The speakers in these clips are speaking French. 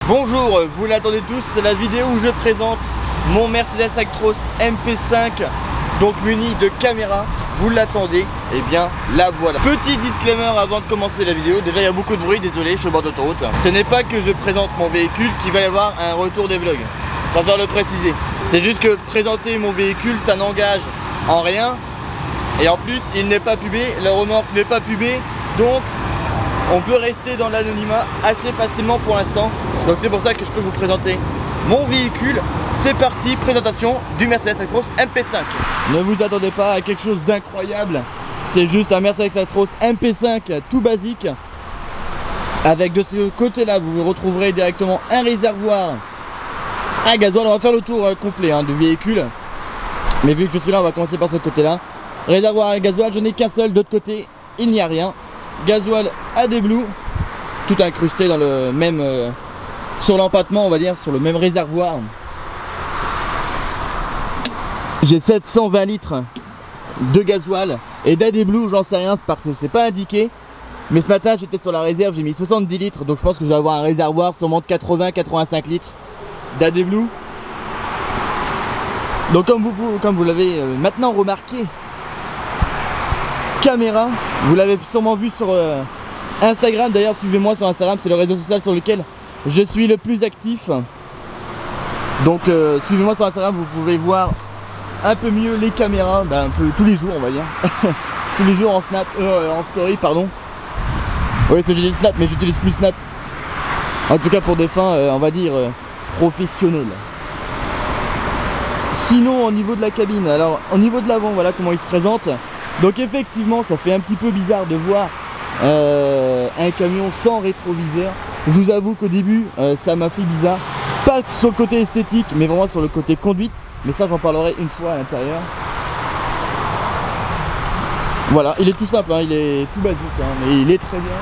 Bonjour, vous l'attendez tous, c'est la vidéo où je présente mon Mercedes Actros MP5, donc muni de caméra. Vous l'attendez, et bien la voilà. Petit disclaimer avant de commencer la vidéo, déjà il y a beaucoup de bruit, désolé, je suis au bord d'autoroute. Ce n'est pas que je présente mon véhicule qu'il va y avoir un retour des vlogs, je préfère le préciser. C'est juste que présenter mon véhicule, ça n'engage en rien. Et en plus, il n'est pas pubé, la remorque n'est pas pubée, donc on peut rester dans l'anonymat assez facilement pour l'instant. Donc c'est pour ça que je peux vous présenter mon véhicule. C'est parti, présentation du Mercedes Actros MP5. Ne vous attendez pas à quelque chose d'incroyable. C'est juste un Mercedes Actros MP5 tout basique. Avec de ce côté-là, vous retrouverez directement un réservoir à gasoil. On va faire le tour complet du véhicule. Mais vu que je suis là, on va commencer par ce côté-là. Réservoir à gasoil, je n'ai qu'un seul. De l'autre côté, il n'y a rien. Gasoil AD Blue, tout incrusté dans le même sur l'empattement, on va dire, sur le même réservoir. J'ai 720 litres de gasoil et d'AD Blue, j'en sais rien parce que c'est pas indiqué. Mais ce matin j'étais sur la réserve, j'ai mis 70 litres, donc je pense que je vais avoir un réservoir sûrement de 80-85 litres d'AD Blue. Donc comme vous l'avez maintenant remarqué, caméra, vous l'avez sûrement vu sur Instagram. D'ailleurs suivez-moi sur Instagram, c'est le réseau social sur lequel je suis le plus actif. Donc suivez-moi sur Instagram, vous pouvez voir un peu mieux les caméras, un peu tous les jours on va dire. Tous les jours en snap, en story pardon. Oui, c'est j'ai dit snap mais j'utilise plus snap. En tout cas pour des fins on va dire professionnelles. Sinon au niveau de la cabine, alors au niveau de l'avant, voilà comment il se présente. Donc effectivement ça fait un petit peu bizarre de voir un camion sans rétroviseur. Je vous avoue qu'au début ça m'a fait bizarre. Pas sur le côté esthétique mais vraiment sur le côté conduite. Mais ça j'en parlerai une fois à l'intérieur. Voilà, il est tout simple, il est tout basique mais il est très bien.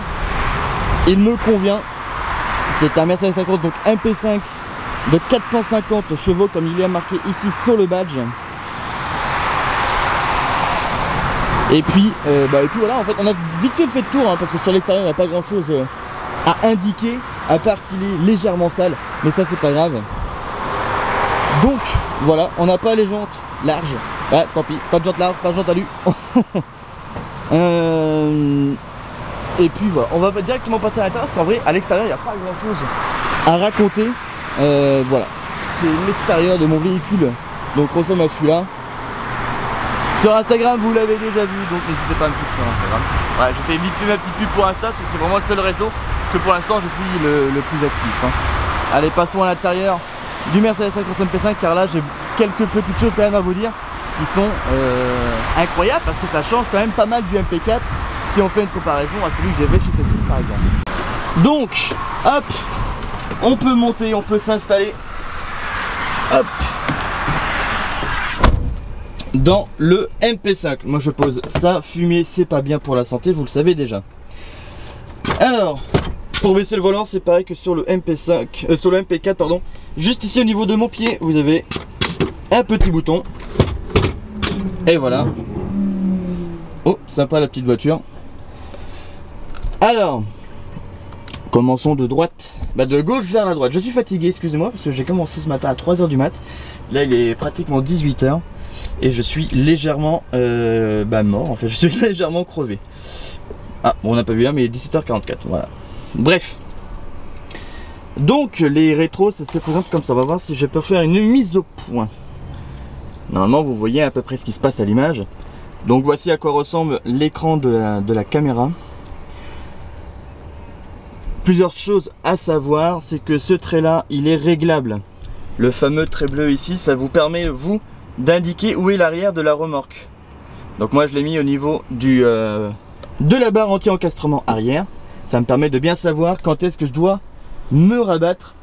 Il me convient. C'est un Mercedes Actros donc MP5 de 450 chevaux comme il est marqué ici sur le badge. Et puis voilà, en fait on a vite fait le tour parce que sur l'extérieur il n'y a pas grand chose à indiquer à part qu'il est légèrement sale, mais ça c'est pas grave. Donc voilà, on n'a pas les jantes larges, tant pis, pas de jantes larges, pas de jantes alu. Et puis voilà, on va directement passer à l'intérieur parce qu'en vrai à l'extérieur il n'y a pas grand chose à raconter. Voilà, c'est l'extérieur de mon véhicule, donc ressemble à celui-là. Sur Instagram vous l'avez déjà vu, donc n'hésitez pas à me suivre sur Instagram. Ouais, je fais vite fait ma petite pub pour Insta, c'est vraiment le seul réseau que pour l'instant je suis le plus actif. Allez, passons à l'intérieur du Mercedes Actros MP5 car là j'ai quelques petites choses quand même à vous dire qui sont incroyables parce que ça change quand même pas mal du MP4 si on fait une comparaison à celui que j'avais chez T6 par exemple. Donc hop, on peut monter, on peut s'installer hop dans le MP5. Moi je pose ça, fumer c'est pas bien pour la santé, vous le savez déjà. Alors pour baisser le volant c'est pareil que sur le MP5, sur le MP4 pardon. Juste ici au niveau de mon pied vous avez un petit bouton. Et voilà. Oh sympa la petite voiture. Alors commençons de droite, de gauche vers la droite. Je suis fatigué, excusez-moi parce que j'ai commencé ce matin à 3 h du mat. Là il est pratiquement 18 h. Et je suis légèrement mort, en fait je suis légèrement crevé. Ah bon on n'a pas vu là mais il est 17 h 44, voilà. Bref. Donc les rétros ça se présente comme ça, on va voir si je peux faire une mise au point. Normalement vous voyez à peu près ce qui se passe à l'image. Donc voici à quoi ressemble l'écran de la caméra. Plusieurs choses à savoir, c'est que ce trait là il est réglable. Le fameux trait bleu ici, ça vous permet vous d'indiquer où est l'arrière de la remorque. Donc moi je l'ai mis au niveau de la barre anti-encastrement arrière. Ça me permet de bien savoir quand est-ce que je dois me rabattre,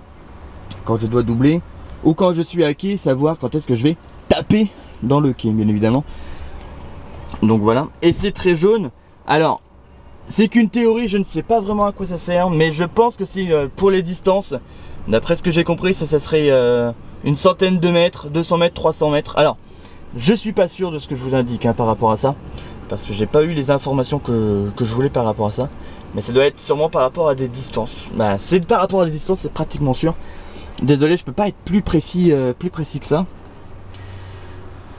quand je dois doubler ou quand je suis à quai, savoir quand est-ce que je vais taper dans le quai bien évidemment. Donc voilà, et c'est très jaune. Alors c'est qu'une théorie, je ne sais pas vraiment à quoi ça sert, mais je pense que c'est pour les distances. D'après ce que j'ai compris ça serait une centaine de mètres, 200 mètres, 300 mètres. Alors, je suis pas sûr de ce que je vous indique par rapport à ça, parce que j'ai pas eu les informations que je voulais par rapport à ça. Mais ça doit être sûrement par rapport à des distances. Bah, c'est par rapport à des distances, c'est pratiquement sûr. Désolé, je peux pas être plus précis que ça.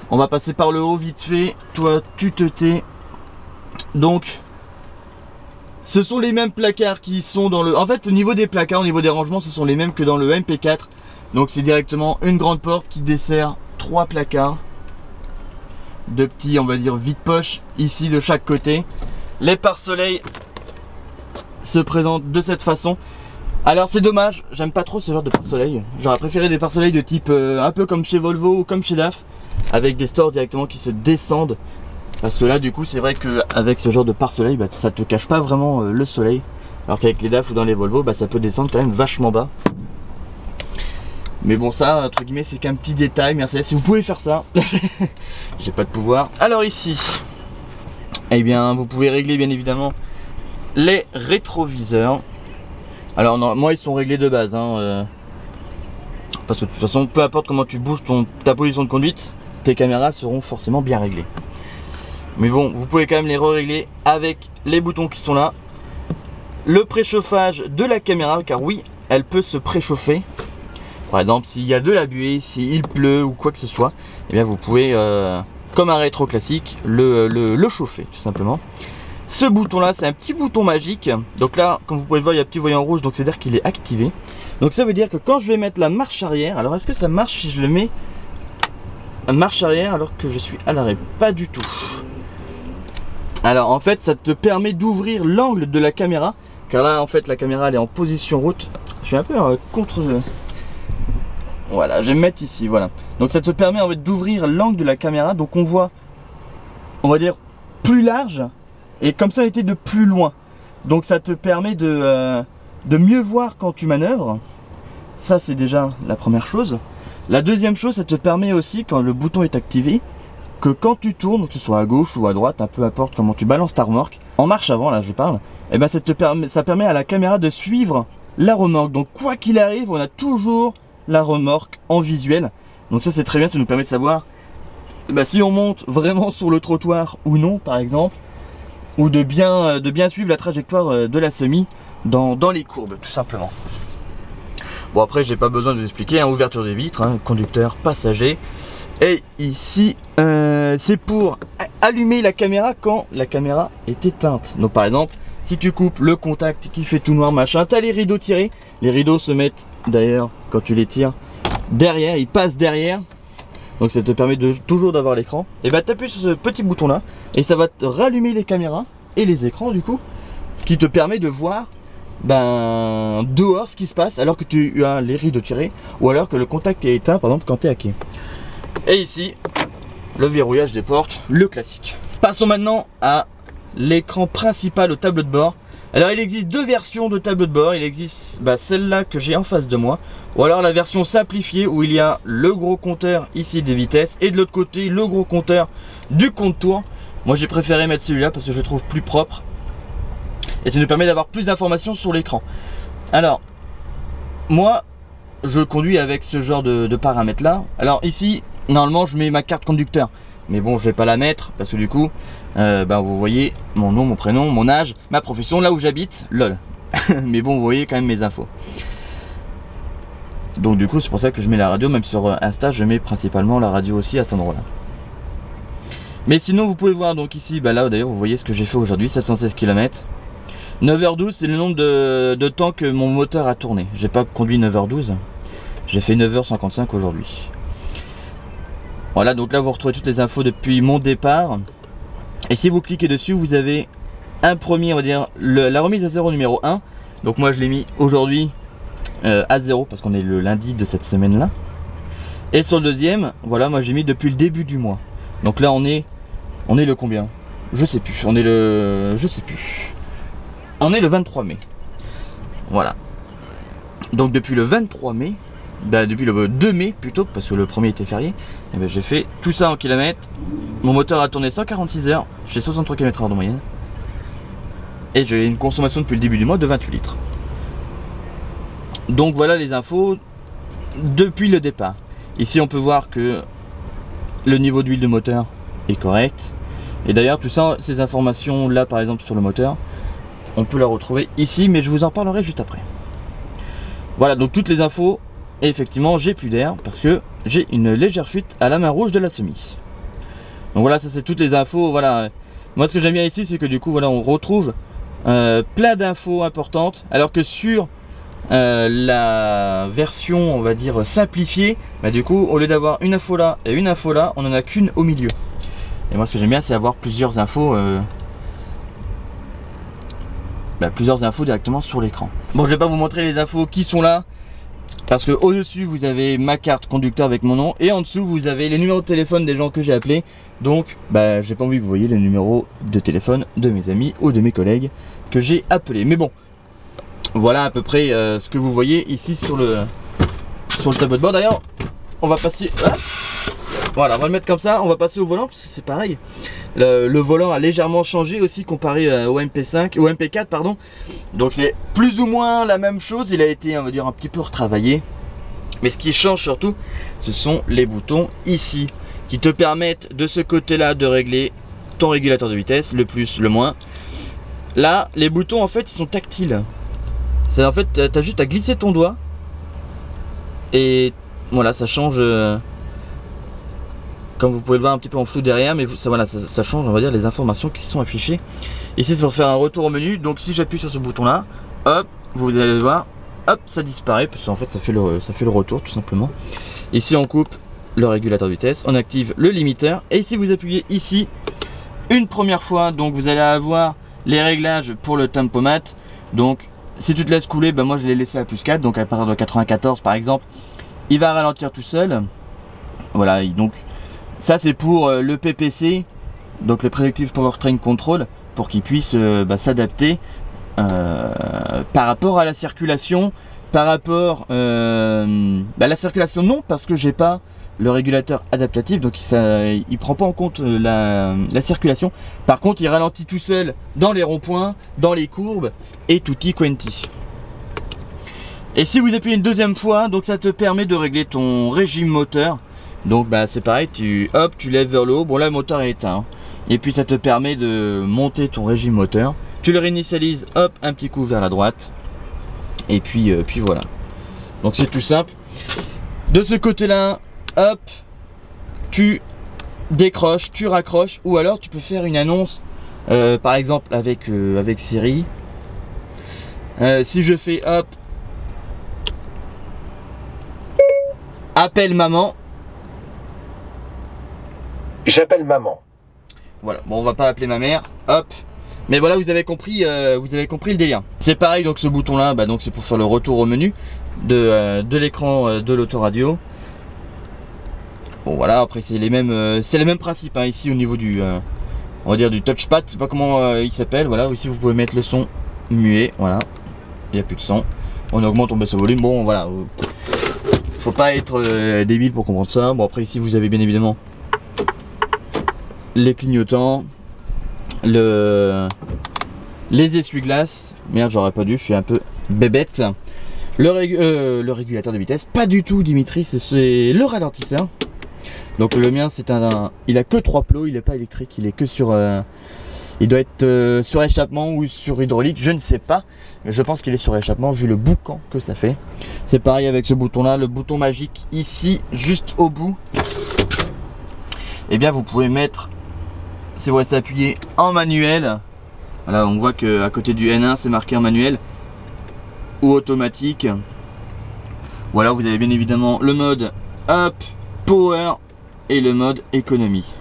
On va passer par le haut vite fait. Toi, tu te tais. Donc, ce sont les mêmes placards qui sont dans le... En fait, au niveau des placards, au niveau des rangements, ce sont les mêmes que dans le MP4. Donc, c'est directement une grande porte qui dessert 3 placards. 2 petits, on va dire, vide-poche, ici de chaque côté. Les pare-soleil se présentent de cette façon. Alors c'est dommage, j'aime pas trop ce genre de pare-soleil. J'aurais préféré des pare-soleil de type un peu comme chez Volvo ou comme chez DAF, avec des stores directement qui se descendent. Parce que là du coup c'est vrai qu'avec ce genre de pare-soleil, bah, ça te cache pas vraiment le soleil. Alors qu'avec les DAF ou dans les Volvo, bah, ça peut descendre quand même vachement bas. Mais bon, ça entre guillemets c'est qu'un petit détail. Merci si vous pouvez faire ça. J'ai pas de pouvoir. Alors ici, eh bien vous pouvez régler bien évidemment les rétroviseurs. Alors normalement ils sont réglés de base hein, parce que de toute façon peu importe comment tu bouges ta position de conduite, tes caméras seront forcément bien réglées. Mais bon, vous pouvez quand même les régler avec les boutons qui sont là. Le préchauffage de la caméra, car oui, elle peut se préchauffer. Par exemple, s'il y a de la buée, s'il pleut ou quoi que ce soit, eh bien vous pouvez, comme un rétro classique, le chauffer tout simplement. Ce bouton là, c'est un petit bouton magique. Donc là, comme vous pouvez le voir, il y a un petit voyant rouge, donc c'est à dire qu'il est activé. Donc ça veut dire que quand je vais mettre la marche arrière, alors est-ce que ça marche si je le mets en marche arrière alors que je suis à l'arrêt? Pas du tout. Alors en fait, ça te permet d'ouvrir l'angle de la caméra, car là en fait la caméra elle est en position route. Je suis un peu contre... Voilà, je vais me mettre ici, voilà. Donc ça te permet en fait d'ouvrir l'angle de la caméra, donc on voit, on va dire, plus large. Et comme ça, on était de plus loin. Donc ça te permet de mieux voir quand tu manœuvres. Ça, c'est déjà la première chose. La deuxième chose, ça te permet aussi, quand le bouton est activé, que quand tu tournes, que ce soit à gauche ou à droite, peu importe comment tu balances ta remorque, en marche avant, là je parle, et ben ça permet à la caméra de suivre la remorque. Donc quoi qu'il arrive, on a toujours la remorque en visuel. Donc ça c'est très bien, ça nous permet de savoir si on monte vraiment sur le trottoir ou non, par exemple. Ou de bien suivre la trajectoire de la semi dans les courbes, tout simplement. Bon, après, j'ai pas besoin de vous expliquer, hein, ouverture des vitres, hein, conducteur, passager. Et ici, c'est pour allumer la caméra quand la caméra est éteinte. Donc, par exemple, si tu coupes le contact qui fait tout noir, machin, tu as les rideaux tirés. Les rideaux se mettent, d'ailleurs, quand tu les tires, derrière, ils passent derrière. Donc ça te permet toujours d'avoir l'écran. Et bah t'appuies sur ce petit bouton là et ça va te rallumer les caméras et les écrans du coup. Ce qui te permet de voir dehors ce qui se passe alors que tu as les rideaux tirés ou alors que le contact est éteint par exemple quand tu es hacké. Et ici, le verrouillage des portes, le classique. Passons maintenant à l'écran principal au tableau de bord. Alors il existe deux versions de tableau de bord. Il existe celle-là que j'ai en face de moi, ou alors la version simplifiée où il y a le gros compteur ici des vitesses et de l'autre côté le gros compteur du compte-tour. Moi j'ai préféré mettre celui-là parce que je le trouve plus propre et ça nous permet d'avoir plus d'informations sur l'écran. Alors moi je conduis avec ce genre de paramètres là. Alors ici normalement je mets ma carte conducteur, mais bon je vais pas la mettre parce que du coup vous voyez mon nom, mon prénom, mon âge, ma profession, là où j'habite, lol. Mais bon vous voyez quand même mes infos. Donc du coup c'est pour ça que je mets la radio, même sur Insta je mets principalement la radio aussi à cet endroit là. Mais sinon vous pouvez voir donc ici, là d'ailleurs vous voyez ce que j'ai fait aujourd'hui, 716 km. 9h12 c'est le nombre de temps que mon moteur a tourné. J'ai pas conduit 9h12, j'ai fait 9h55 aujourd'hui. Voilà, donc là vous retrouvez toutes les infos depuis mon départ. Et si vous cliquez dessus, vous avez un premier, on va dire, la remise à zéro numéro 1. Donc moi je l'ai mis aujourd'hui à 0 parce qu'on est le lundi de cette semaine là. Et sur le deuxième, voilà, moi j'ai mis depuis le début du mois. Donc là on est le combien? Je sais plus, on est le 23 mai. Voilà. Donc depuis le 23 mai, depuis le 2 mai plutôt, parce que le premier était férié, et j'ai fait tout ça en kilomètres. Mon moteur a tourné 146 heures, j'ai 63 km/h de moyenne. Et j'ai une consommation depuis le début du mois de 28 litres. Donc voilà les infos depuis le départ. Ici on peut voir que le niveau d'huile de moteur est correct. Et d'ailleurs tout ça, ces informations là par exemple sur le moteur, on peut la retrouver ici, mais je vous en parlerai juste après. Voilà, donc toutes les infos. Et effectivement, j'ai plus d'air parce que j'ai une légère fuite à la main rouge de la semi. Donc voilà, ça c'est toutes les infos. Voilà, moi ce que j'aime bien ici, c'est que du coup, voilà, on retrouve plein d'infos importantes, alors que sur la version, on va dire simplifiée, bah, du coup, au lieu d'avoir une info là et une info là, on en a qu'une au milieu. Et moi, ce que j'aime bien, c'est avoir plusieurs infos. Plusieurs infos directement sur l'écran. Bon, je vais pas vous montrer les infos qui sont là, parce que au dessus vous avez ma carte conducteur avec mon nom, et en dessous vous avez les numéros de téléphone des gens que j'ai appelés. Donc j'ai pas envie que vous voyez les numéros de téléphone de mes amis ou de mes collègues que j'ai appelés. Mais bon, voilà à peu près ce que vous voyez ici sur le tableau de bord. D'ailleurs, on va passer, voilà, on va le mettre comme ça. On va passer au volant parce que c'est pareil. Le volant a légèrement changé aussi comparé au MP5, au MP4 pardon. Donc c'est plus ou moins la même chose. Il a été, on va dire, un petit peu retravaillé. Mais ce qui change surtout, ce sont les boutons ici, qui te permettent de ce côté-là de régler ton régulateur de vitesse, le plus, le moins. Là, les boutons en fait, ils sont tactiles. C'est en fait, tu as juste à glisser ton doigt et voilà, ça change. Comme vous pouvez le voir un petit peu en flou derrière, mais ça, voilà, ça change, on va dire, les informations qui sont affichées. Ici, c'est pour faire un retour au menu. Donc, si j'appuie sur ce bouton-là, hop, vous allez le voir, hop, ça disparaît, parce qu'en fait, ça fait le retour, tout simplement. Ici, on coupe le régulateur de vitesse, on active le limiteur, et si vous appuyez ici, une première fois, donc vous allez avoir les réglages pour le tempomat. Donc, si tu te laisses couler, moi, je l'ai laissé à plus 4, donc à partir de 94, par exemple, il va ralentir tout seul. Voilà, donc... ça c'est pour le PPC, donc le Predictive Powertrain Control, pour qu'il puisse s'adapter par rapport à la circulation. Par rapport la circulation non, parce que j'ai pas le régulateur adaptatif, donc il prend pas en compte la circulation. Par contre il ralentit tout seul dans les ronds-points, dans les courbes et tutti quanti. Et si vous appuyez une deuxième fois, donc ça te permet de régler ton régime moteur. Donc c'est pareil, tu lèves vers le haut, bon là le moteur est éteint, et puis ça te permet de monter ton régime moteur. Tu le réinitialises, hop, un petit coup vers la droite, et puis voilà. Donc c'est tout simple. De ce côté là, hop, tu décroches, tu raccroches, ou alors tu peux faire une annonce, par exemple avec Siri. Si je fais hop, appelle maman. J'appelle maman. Voilà, bon on va pas appeler ma mère, hop. Mais voilà, vous avez compris le délire. C'est pareil, donc ce bouton là, donc c'est pour faire le retour au menu de l'écran de l'autoradio. Bon voilà, après c'est le même principe hein, ici au niveau du on va dire du touchpad, je sais pas comment il s'appelle. Voilà, ici vous pouvez mettre le son muet, voilà. Il n'y a plus de son. On augmente, on baisse le volume, bon voilà. Faut pas être débile pour comprendre ça. Bon après ici vous avez bien évidemment les clignotants, les essuie-glaces. Merde, j'aurais pas dû, je suis un peu bébête. Le régulateur de vitesse, pas du tout Dimitri, c'est le ralentisseur. Donc le mien c'est il a que 3 plots, il est pas électrique, il est que sur il doit être sur échappement ou sur hydraulique, je ne sais pas, mais je pense qu'il est sur échappement vu le boucan que ça fait. C'est pareil avec ce bouton là, le bouton magique ici juste au bout. Et bien vous pouvez mettre, si vous restez appuyé en manuel, voilà, on voit que à côté du N1 c'est marqué en manuel ou automatique. Voilà, vous avez bien évidemment le mode up, power et le mode économie.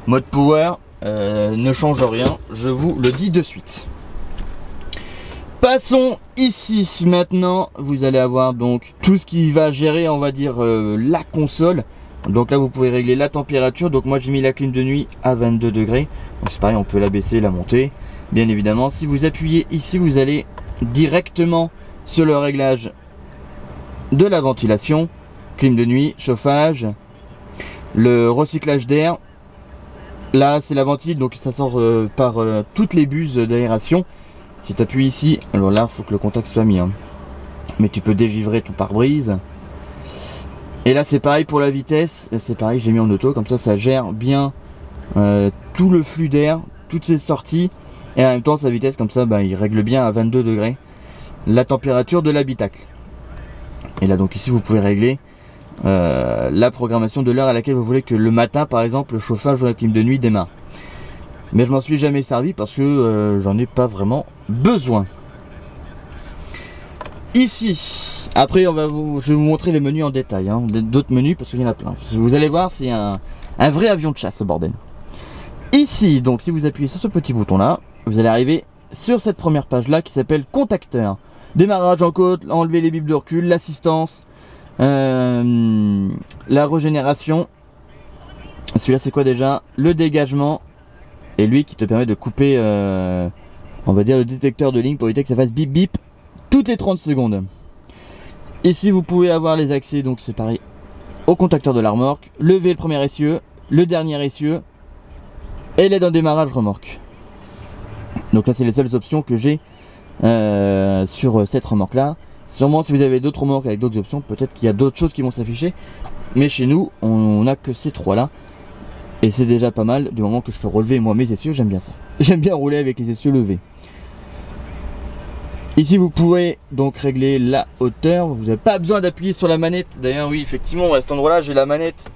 Mode power ne change rien, je vous le dis de suite. Passons ici maintenant, vous allez avoir donc tout ce qui va gérer, on va dire, la console. Donc là vous pouvez régler la température, donc moi j'ai mis la clim de nuit à 22 degrés. Donc c'est pareil, on peut la baisser, la monter. Bien évidemment, si vous appuyez ici, vous allez directement sur le réglage de la ventilation, clim de nuit, chauffage, le recyclage d'air. Là c'est la ventile, donc ça sort par toutes les buses d'aération. Si tu appuies ici, alors là il faut que le contact soit mis, hein. Mais tu peux dégivrer ton pare-brise. Et là c'est pareil pour la vitesse, c'est pareil, j'ai mis en auto, comme ça ça gère bien tout le flux d'air, toutes ces sorties. Et en même temps sa vitesse comme ça, il règle bien à 22 degrés la température de l'habitacle. Et là donc ici vous pouvez régler la programmation de l'heure à laquelle vous voulez que le matin par exemple le chauffage ou la clim de nuit démarre. Mais je m'en suis jamais servi parce que j'en ai pas vraiment besoin. Ici, après je vais vous montrer les menus en détail, hein, d'autres menus parce qu'il y en a plein. Vous allez voir, c'est un vrai avion de chasse ce bordel. Ici, donc si vous appuyez sur ce petit bouton là, vous allez arriver sur cette première page là qui s'appelle Contacteur. Démarrage en côte, enlever les bips de recul, l'assistance, la régénération. Celui-là c'est quoi déjà? Le dégagement. Et lui qui te permet de couper, on va dire, le détecteur de ligne pour éviter que ça fasse bip bip toutes les 30 secondes. Ici vous pouvez avoir les accès, donc c'est pareil, au contacteur de la remorque, lever le premier essieu, le dernier essieu et l'aide en démarrage remorque. Donc là c'est les seules options que j'ai sur cette remorque là. Sûrement si vous avez d'autres remorques avec d'autres options, peut-être qu'il y a d'autres choses qui vont s'afficher, mais chez nous on n'a que ces trois là. Et c'est déjà pas mal du moment que je peux relever moi mes essieux, j'aime bien ça. J'aime bien rouler avec les essieux levés. Ici vous pouvez donc régler la hauteur, vous n'avez pas besoin d'appuyer sur la manette. D'ailleurs oui effectivement à cet endroit là j'ai la manette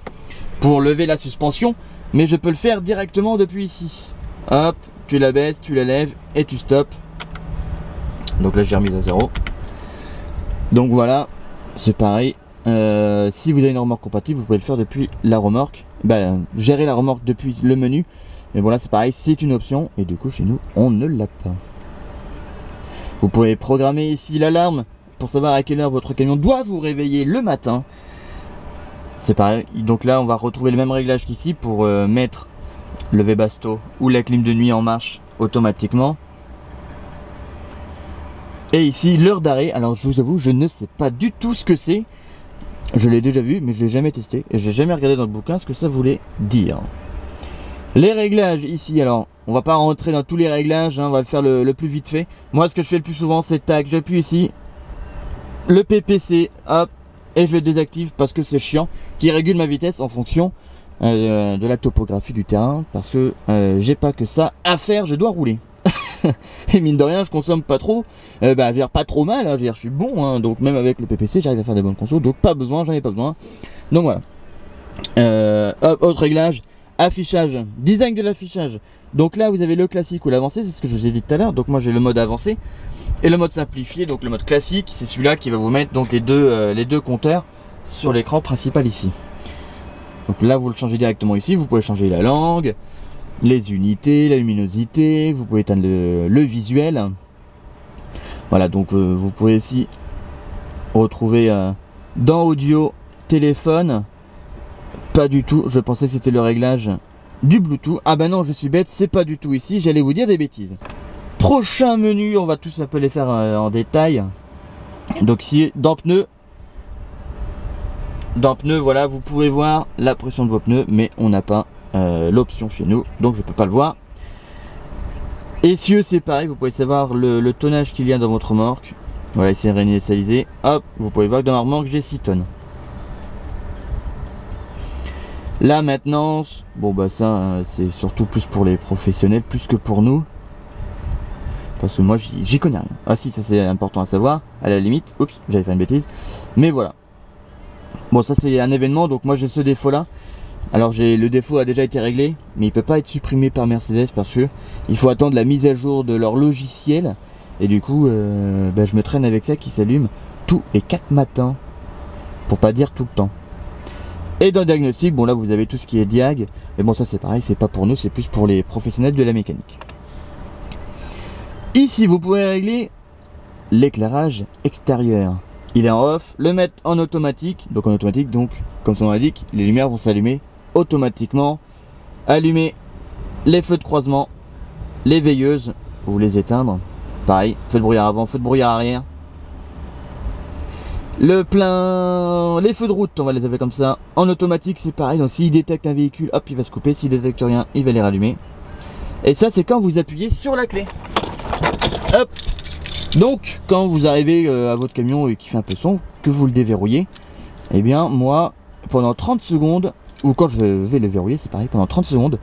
pour lever la suspension, mais je peux le faire directement depuis ici. Hop, tu la baisses, tu la lèves et tu stops. Donc là j'ai remis à 0. Donc voilà, c'est pareil. Si vous avez une remorque compatible, vous pouvez le faire depuis la remorque. Gérer la remorque depuis le menu. Mais voilà, c'est pareil, c'est une option. Et du coup, chez nous, on ne l'a pas. Vous pouvez programmer ici l'alarme pour savoir à quelle heure votre camion doit vous réveiller le matin. C'est pareil. Donc là, on va retrouver le même réglage qu'ici pour mettre le Webasto ou la clim de nuit en marche automatiquement. Et ici, l'heure d'arrêt. Alors, je vous avoue, je ne sais pas du tout ce que c'est. Je l'ai déjà vu, mais je l'ai jamais testé et j'ai jamais regardé dans le bouquin ce que ça voulait dire. Les réglages ici, alors on va pas rentrer dans tous les réglages, hein, on va le faire le plus vite fait. Moi ce que je fais le plus souvent c'est tac, j'appuie ici, le PPC, hop, et je le désactive parce que c'est chiant, qui régule ma vitesse en fonction de la topographie du terrain, parce que j'ai pas que ça à faire, je dois rouler. Et mine de rien je consomme pas trop, je veux dire pas trop mal, hein, je suis bon, hein, donc même avec le PPC j'arrive à faire des bonnes consos, donc pas besoin, j'en ai pas besoin. Donc voilà. Hop, autre réglage, affichage, design de l'affichage. Donc là vous avez le classique ou l'avancé, c'est ce que je vous ai dit tout à l'heure. Donc moi j'ai le mode avancé et le mode simplifié. Donc le mode classique c'est celui-là qui va vous mettre donc les deux compteurs sur l'écran principal ici. Donc là vous le changez directement ici, vous pouvez changer la langue, les unités, la luminosité, vous pouvez éteindre le visuel. Voilà, donc vous pouvez aussi retrouver dans audio, téléphone. Pas du tout, je pensais que c'était le réglage du Bluetooth. Ah bah non, je suis bête, c'est pas du tout ici, j'allais vous dire des bêtises. Prochain menu, on va tous un peu les faire en détail. Donc ici, dans pneus, voilà, vous pouvez voir la pression de vos pneus, mais on n'a pas l'option chez nous, donc je peux pas le voir. Essieux c'est pareil, vous pouvez savoir le tonnage qu'il y a dans votre remorque. Voilà, ici réinitialisé, hop, vous pouvez voir que dans ma remorque j'ai 6 tonnes. La maintenance, bon bah ça c'est surtout plus pour les professionnels plus que pour nous, parce que moi j'y connais rien. Ah si, ça c'est important à savoir, à la limite, oups, j'avais fait une bêtise, mais voilà. Bon ça c'est un événement, donc moi j'ai ce défaut là. Alors le défaut a déjà été réglé, mais il peut pas être supprimé par Mercedes parce que il faut attendre la mise à jour de leur logiciel. Et du coup je me traîne avec ça qui s'allume tous les 4 matins, pour pas dire tout le temps. Et dans le diagnostic, bon là vous avez tout ce qui est diag, mais bon ça c'est pareil, c'est pas pour nous, c'est plus pour les professionnels de la mécanique. Ici vous pouvez régler l'éclairage extérieur. Il est en off, le mettre en automatique, donc comme son nom l'indique, les lumières vont s'allumer automatiquement. Allumer les feux de croisement, les veilleuses, ou les éteindre. Pareil, feu de brouillard avant, feu de brouillard arrière. Le plein, les feux de route, on va les appeler comme ça. En automatique, c'est pareil. Donc s'il détecte un véhicule, hop, il va se couper. S'il détecte rien, il va les rallumer. Et ça, c'est quand vous appuyez sur la clé. Hop. Donc, quand vous arrivez à votre camion et qu'il fait un peu son, que vous le déverrouillez, eh bien, moi, pendant 30 secondes, ou quand je vais le verrouiller, c'est pareil, pendant 30 secondes,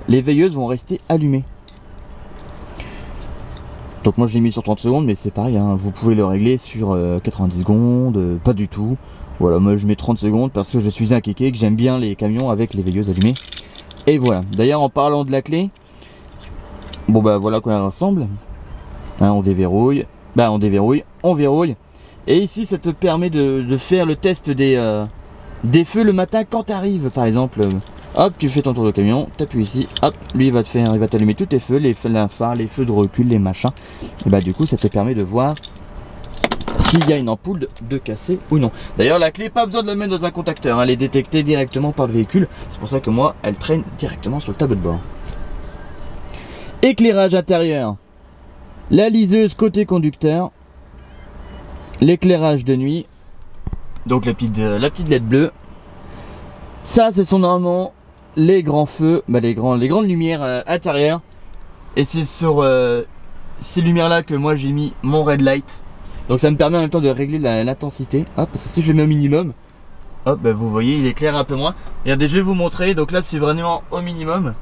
les veilleuses vont rester allumées. Donc moi je l'ai mis sur 30 secondes, mais c'est pareil, hein, vous pouvez le régler sur 90 secondes, pas du tout. Voilà, moi je mets 30 secondes parce que je suis un kéké, que j'aime bien les camions avec les veilleuses allumées. Et voilà, d'ailleurs en parlant de la clé, bon bah voilà quoi elle ressemble. Hein, on déverrouille, on verrouille. Et ici ça te permet de faire le test des feux le matin quand tu arrives par exemple. Hop, tu fais ton tour de camion, t'appuies ici, hop, lui il va t'allumer tous tes feux, les phares, les feux de recul, les machins. Et bah du coup ça te permet de voir s'il y a une ampoule de cassée ou non. D'ailleurs la clé, pas besoin de la mettre dans un contacteur, hein, elle est détectée directement par le véhicule. C'est pour ça que moi elle traîne directement sur le tableau de bord. Éclairage intérieur, la liseuse côté conducteur, l'éclairage de nuit, donc la petite LED bleue. Ça ce sont normalement les grands feux, bah les grandes lumières intérieures. Et c'est sur ces lumières là que moi j'ai mis mon red light. Donc ça me permet en même temps de régler l'intensité. Hop, parce que si je le mets au minimum, hop, bah vous voyez il éclaire un peu moins. Regardez, je vais vous montrer, donc là c'est vraiment au minimum.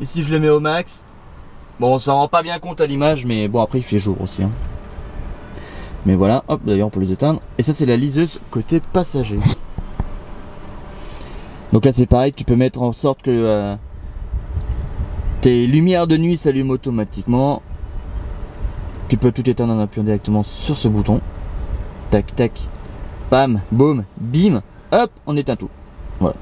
Et si je le mets au max, bon on s'en rend pas bien compte à l'image, mais bon après il fait jour aussi hein. Mais voilà, hop, d'ailleurs on peut les éteindre. Et ça c'est la liseuse côté passager. Donc là c'est pareil, tu peux mettre en sorte que tes lumières de nuit s'allument automatiquement. Tu peux tout éteindre en appuyant directement sur ce bouton. Tac tac, bam, boum, bim, hop, on éteint tout. Voilà.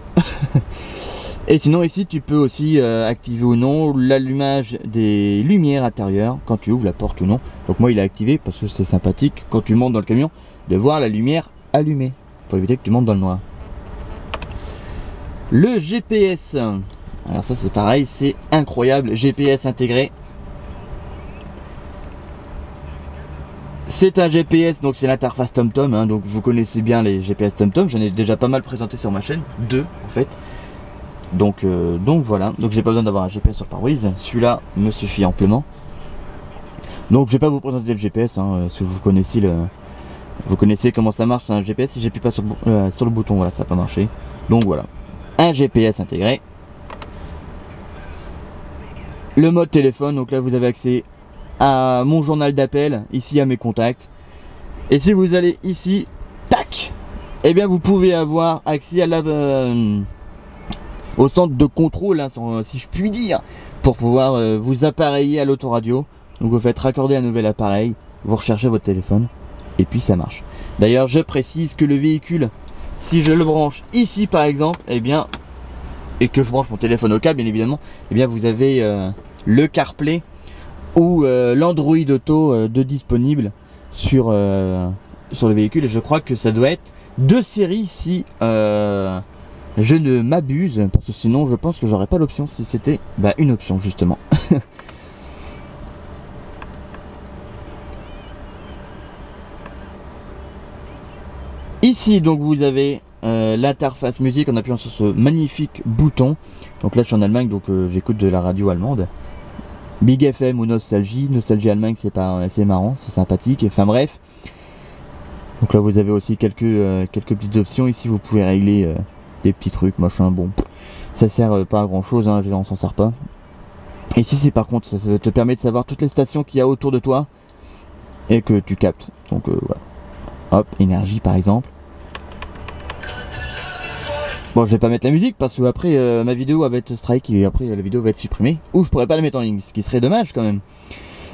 Et sinon ici tu peux aussi activer ou non l'allumage des lumières intérieures quand tu ouvres la porte ou non. Donc moi il est activé parce que c'est sympathique quand tu montes dans le camion de voir la lumière allumée pour éviter que tu montes dans le noir. Le GPS, alors ça c'est pareil, c'est incroyable, GPS intégré. C'est un GPS, donc c'est l'interface TomTom, hein, donc vous connaissez bien les GPS TomTom, j'en ai déjà pas mal présenté sur ma chaîne, 2 en fait. Donc voilà, donc j'ai pas besoin d'avoir un GPS sur le pare-brise, celui-là me suffit amplement. Donc je vais pas vous présenter le GPS, hein, si vous connaissez comment ça marche, c'est un GPS, si j'appuie pas sur le bouton, voilà ça n'a pas marché. Donc voilà. Un GPS intégré, le mode téléphone, donc là vous avez accès à mon journal d'appel, ici à mes contacts, et si vous allez ici, tac, et bien vous pouvez avoir accès à au centre de contrôle, hein, si je puis dire, pour pouvoir vous appareiller à l'autoradio. Donc vous faites raccorder un nouvel appareil, vous recherchez votre téléphone, et puis ça marche. D'ailleurs je précise que le véhicule, si je le branche ici par exemple, et que je branche mon téléphone au câble bien évidemment, et bien vous avez le CarPlay ou l'Android Auto de disponible sur le véhicule, et je crois que ça doit être de série si je ne m'abuse, parce que sinon je pense que j'aurais pas l'option si c'était une option justement. Ici donc vous avez l'interface musique en appuyant sur ce magnifique bouton. Donc là je suis en Allemagne, donc j'écoute de la radio allemande, Big FM ou Nostalgie. Nostalgie Allemagne c'est marrant, c'est sympathique, enfin bref. Donc là vous avez aussi quelques petites options. Ici vous pouvez régler des petits trucs, machin, bon ça sert pas à grand chose, hein, on s'en sert pas. Ici c'est par contre ça te permet de savoir toutes les stations qu'il y a autour de toi et que tu captes. Donc voilà. Hop, énergie par exemple. Bon, je vais pas mettre la musique parce que après ma vidéo va être strike et après la vidéo va être supprimée, ou je pourrais pas la mettre en ligne, ce qui serait dommage quand même.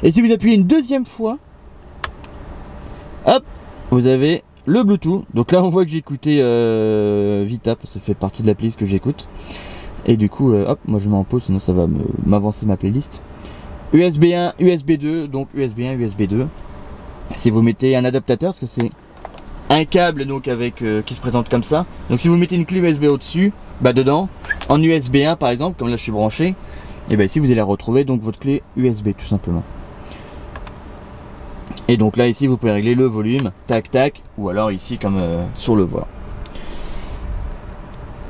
Et si vous appuyez une deuxième fois, hop, vous avez le Bluetooth. Donc là on voit que j'ai écouté Vita, parce que ça fait partie de la playlist que j'écoute. Et du coup hop, moi je mets en pause sinon ça va m'avancer ma playlist. USB 1, USB 2, donc USB 1, USB 2. Si vous mettez un adaptateur, parce que c'est un câble donc avec qui se présente comme ça. Donc si vous mettez une clé USB au-dessus, dedans, en USB 1 par exemple, comme là je suis branché, et ici vous allez retrouver donc votre clé USB tout simplement. Et donc là ici vous pouvez régler le volume, tac tac, ou alors ici comme sur le volant.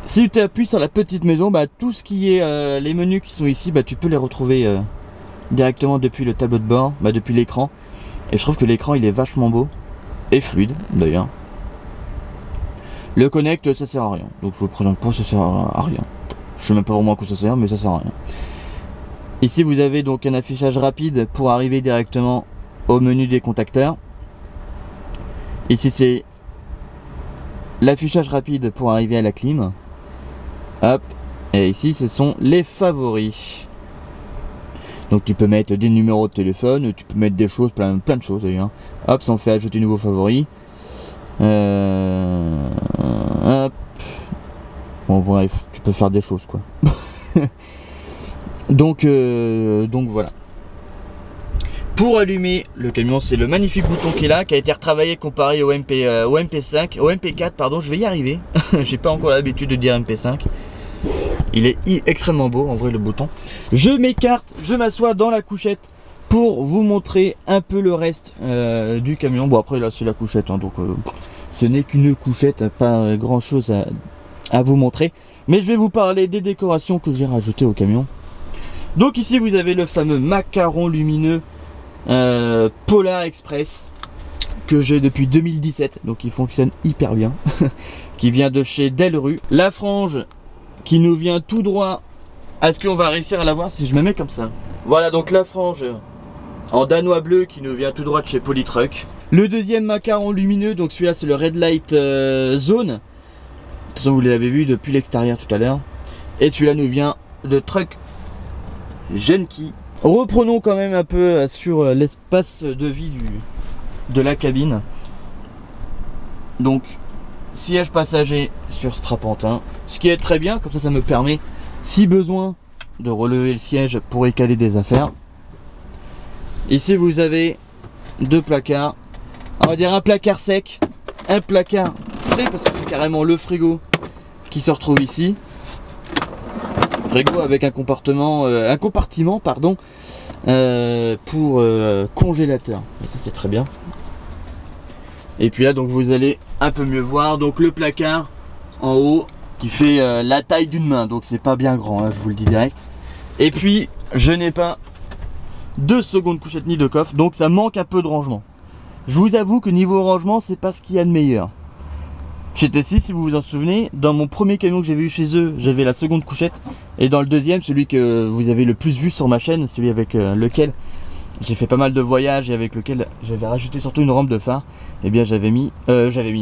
Si tu appuies sur la petite maison, tout ce qui est les menus qui sont ici, tu peux les retrouver directement depuis le tableau de bord, depuis l'écran. Et je trouve que l'écran il est vachement beau et fluide d'ailleurs. Le connect ça sert à rien, donc je vous présente pas, ça sert à rien. Je sais même pas vraiment à quoi ça sert, mais ça sert à rien. Ici vous avez donc un affichage rapide pour arriver directement au menu des contacteurs. Ici c'est l'affichage rapide pour arriver à la clim. Hop. Et ici ce sont les favoris. Donc tu peux mettre des numéros de téléphone, tu peux mettre des choses, plein de choses d'ailleurs. Hop, ça en fait ajouter nouveau favori. Hop. Bon bref, tu peux faire des choses quoi. donc voilà. Pour allumer le camion, c'est le magnifique bouton qui est là, qui a été retravaillé comparé au MP5, au MP4 pardon, je vais y arriver. J'ai pas encore l'habitude de dire MP5. Il est extrêmement beau en vrai le bouton. Je m'écarte, je m'assois dans la couchette pour vous montrer un peu le reste du camion. Bon après là c'est la couchette hein, donc ce n'est qu'une couchette, pas grand chose à vous montrer. Mais je vais vous parler des décorations que j'ai rajoutées au camion. Donc ici vous avez le fameux macaron lumineux Polar Express que j'ai depuis 2017, donc il fonctionne hyper bien. Qui vient de chez Delru. La frange qui nous vient tout droit. Est-ce qu'on va réussir à la voir si je me mets comme ça? Voilà donc la frange en danois bleu qui nous vient tout droit de chez Polytruck. Le deuxième macaron lumineux, donc celui-là c'est le Red Light Zone. De toute façon vous l'avez vu depuis l'extérieur tout à l'heure. Et celui-là nous vient de Truck Genki. Reprenons quand même un peu sur l'espace de vie de la cabine. Donc siège passager sur strapontin, ce qui est très bien, comme ça me permet, si besoin, de relever le siège pour y caler des affaires. Ici vous avez deux placards, on va dire un placard sec, un placard frais parce que c'est carrément le frigo qui se retrouve ici. Frigo avec un compartiment pardon, pour congélateur, et ça c'est très bien. Et puis là donc vous allez un peu mieux voir, donc le placard en haut qui fait la taille d'une main, donc c'est pas bien grand hein, je vous le dis direct. Et puis je n'ai pas de seconde couchette ni de coffre, donc ça manque un peu de rangement. Je vous avoue que niveau rangement c'est pas ce qu'il y a de meilleur. Chez Tessie, si vous vous en souvenez, dans mon premier camion que j'avais eu chez eux, j'avais la seconde couchette, et dans le deuxième, celui que vous avez le plus vu sur ma chaîne, celui avec lequel j'ai fait pas mal de voyages et avec lequel j'avais rajouté surtout une rampe de phare, et bien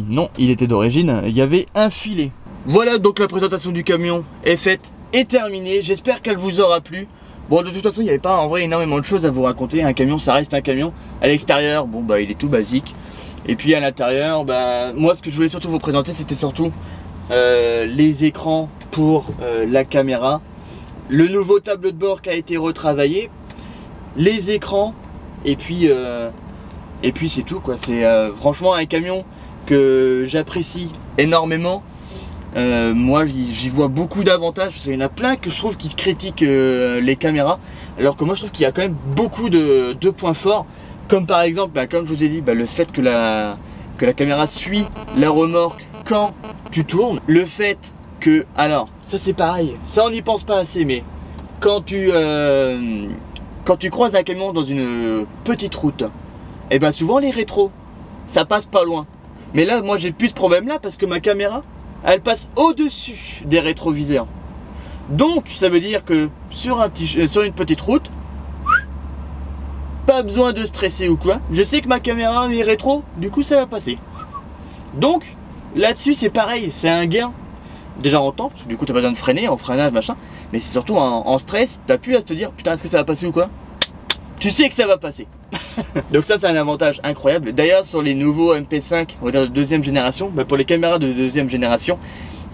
non, il était d'origine, il y avait un filet. Voilà donc la présentation du camion est faite et terminée, j'espère qu'elle vous aura plu. Bon de toute façon il n'y avait pas en vrai énormément de choses à vous raconter, un camion ça reste un camion. À l'extérieur, bon bah il est tout basique. Et puis à l'intérieur, bah, moi ce que je voulais surtout vous présenter c'était surtout les écrans pour la caméra. Le nouveau tableau de bord qui a été retravaillé, les écrans et puis c'est tout quoi. C'est franchement un camion que j'apprécie énormément. Moi j'y vois beaucoup d'avantages parce qu'il y en a plein que je trouve qui critiquent les caméras, alors que moi je trouve qu'il y a quand même beaucoup de points forts, comme par exemple comme je vous ai dit le fait que la caméra suit la remorque quand tu tournes, le fait que, alors ça c'est pareil, ça on n'y pense pas assez, mais quand tu croises un camion dans une petite route, et ben souvent les rétros ça passe pas loin, mais là moi j'ai plus de problème là parce que ma caméra elle passe au-dessus des rétroviseurs. Donc ça veut dire que sur une petite route, pas besoin de stresser ou quoi. Je sais que ma caméra est rétro, du coup ça va passer. Donc là-dessus c'est pareil, c'est un gain. Déjà en temps, parce que du coup t'as pas besoin de freiner, en freinage machin. Mais c'est surtout en stress, t'as pu à te dire putain est-ce que ça va passer ou quoi. Tu sais que ça va passer. Donc ça c'est un avantage incroyable. D'ailleurs sur les nouveaux MP5, on va dire de deuxième génération, pour les caméras de deuxième génération,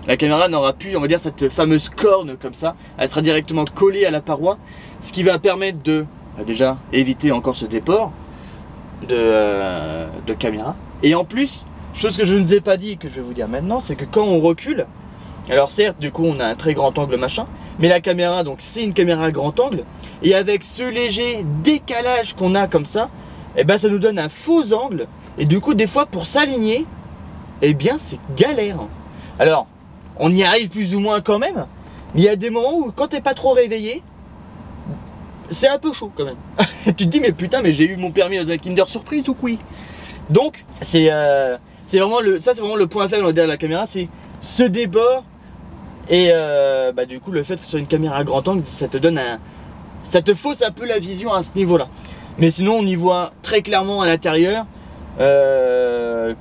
la caméra n'aura plus, on va dire, cette fameuse corne comme ça. Elle sera directement collée à la paroi, ce qui va permettre de déjà éviter encore ce déport de caméra. Et en plus, chose que je ne vous ai pas dit et que je vais vous dire maintenant, c'est que quand on recule, alors certes du coup on a un très grand angle machin, mais la caméra donc c'est une caméra grand angle, et avec ce léger décalage qu'on a comme ça, et ben ça nous donne un faux angle, et du coup des fois pour s'aligner, et bien c'est galère. Alors on y arrive plus ou moins quand même, mais il y a des moments où quand t'es pas trop réveillé, c'est un peu chaud quand même. Tu te dis mais putain mais j'ai eu mon permis aux Kinder Surprise ou quoi. Donc c'est vraiment le point faible on va dire de la caméra, c'est ce débord. Et du coup le fait que ce soit une caméra à grand angle, ça te donne ça te fausse un peu la vision à ce niveau là. Mais sinon on y voit très clairement à l'intérieur.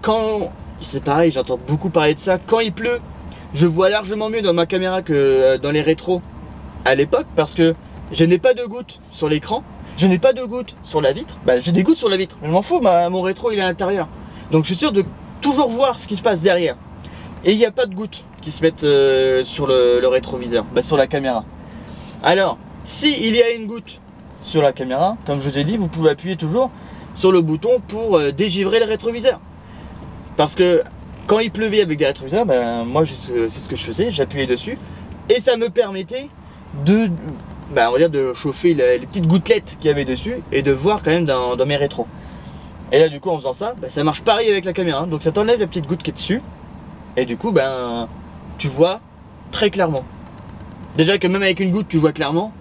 Quand c'est pareil, j'entends beaucoup parler de ça, quand il pleut, je vois largement mieux dans ma caméra que dans les rétros à l'époque, parce que je n'ai pas de gouttes sur l'écran, je n'ai pas de gouttes sur la vitre. Bah j'ai des gouttes sur la vitre, je m'en fous, mon rétro il est à l'intérieur. Donc je suis sûr de toujours voir ce qui se passe derrière. Et il n'y a pas de gouttes qui se mettent sur le rétroviseur, bah, sur la caméra. Alors, si il y a une goutte sur la caméra, comme je vous ai dit, vous pouvez appuyer toujours sur le bouton pour dégivrer le rétroviseur. Parce que quand il pleuvait avec des rétroviseurs, ben, moi c'est ce que je faisais, j'appuyais dessus et ça me permettait de, on va dire, de chauffer les petites gouttelettes qu'il y avait dessus et de voir quand même dans mes rétros. Et là du coup en faisant ça, ça marche pareil avec la caméra, donc ça t'enlève la petite goutte qui est dessus et du coup tu vois très clairement. Déjà que même avec une goutte tu vois clairement,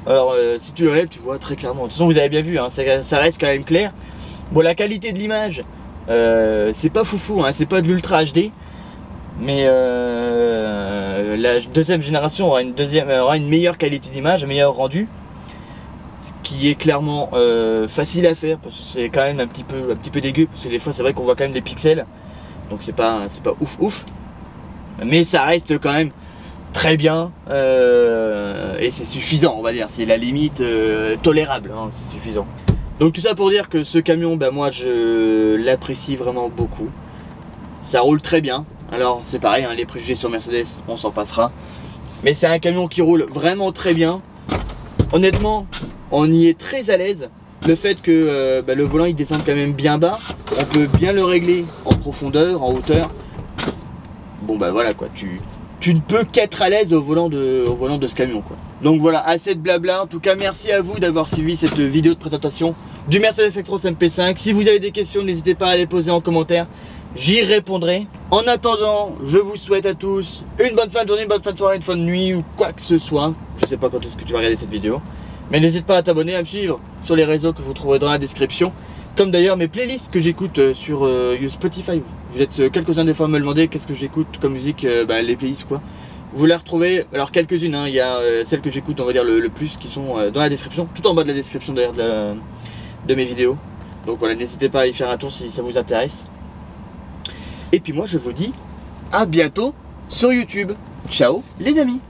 alors si tu l'enlèves tu vois très clairement. De toute façon vous avez bien vu, hein, ça reste quand même clair. Bon, la qualité de l'image, c'est pas foufou, hein, c'est pas de l'Ultra HD, mais la deuxième génération aura une meilleure qualité d'image, un meilleur rendu, ce qui est clairement facile à faire, parce que c'est quand même un petit peu dégueu, parce que des fois c'est vrai qu'on voit quand même des pixels, donc c'est pas ouf, mais ça reste quand même très bien, et c'est suffisant, on va dire, c'est la limite tolérable, hein, c'est suffisant. Donc tout ça pour dire que ce camion, moi je l'apprécie vraiment beaucoup. Ça roule très bien. Alors c'est pareil, hein, les préjugés sur Mercedes, on s'en passera. Mais c'est un camion qui roule vraiment très bien. Honnêtement, on y est très à l'aise. Le fait que le volant il descende quand même bien bas, on peut bien le régler en profondeur, en hauteur. Bon voilà quoi, tu ne peux qu'être à l'aise au volant de ce camion quoi. Donc voilà, assez de blabla. En tout cas, merci à vous d'avoir suivi cette vidéo de présentation du Mercedes Actros MP5. Si vous avez des questions, n'hésitez pas à les poser en commentaire, j'y répondrai. En attendant, je vous souhaite à tous une bonne fin de journée, une bonne fin de soirée, une fin de nuit ou quoi que ce soit. Je sais pas quand est-ce que tu vas regarder cette vidéo, mais n'hésite pas à t'abonner, à me suivre sur les réseaux que vous trouverez dans la description, comme d'ailleurs mes playlists que j'écoute sur Spotify. Vous êtes quelques-uns des fois à me demander qu'est-ce que j'écoute comme musique, les playlists quoi. Vous les retrouvez, alors quelques-unes, hein, il y a celles que j'écoute on va dire le plus qui sont dans la description, tout en bas de la description d'ailleurs de mes vidéos. Donc voilà, n'hésitez pas à y faire un tour si ça vous intéresse. Et puis moi je vous dis à bientôt sur YouTube. Ciao les amis.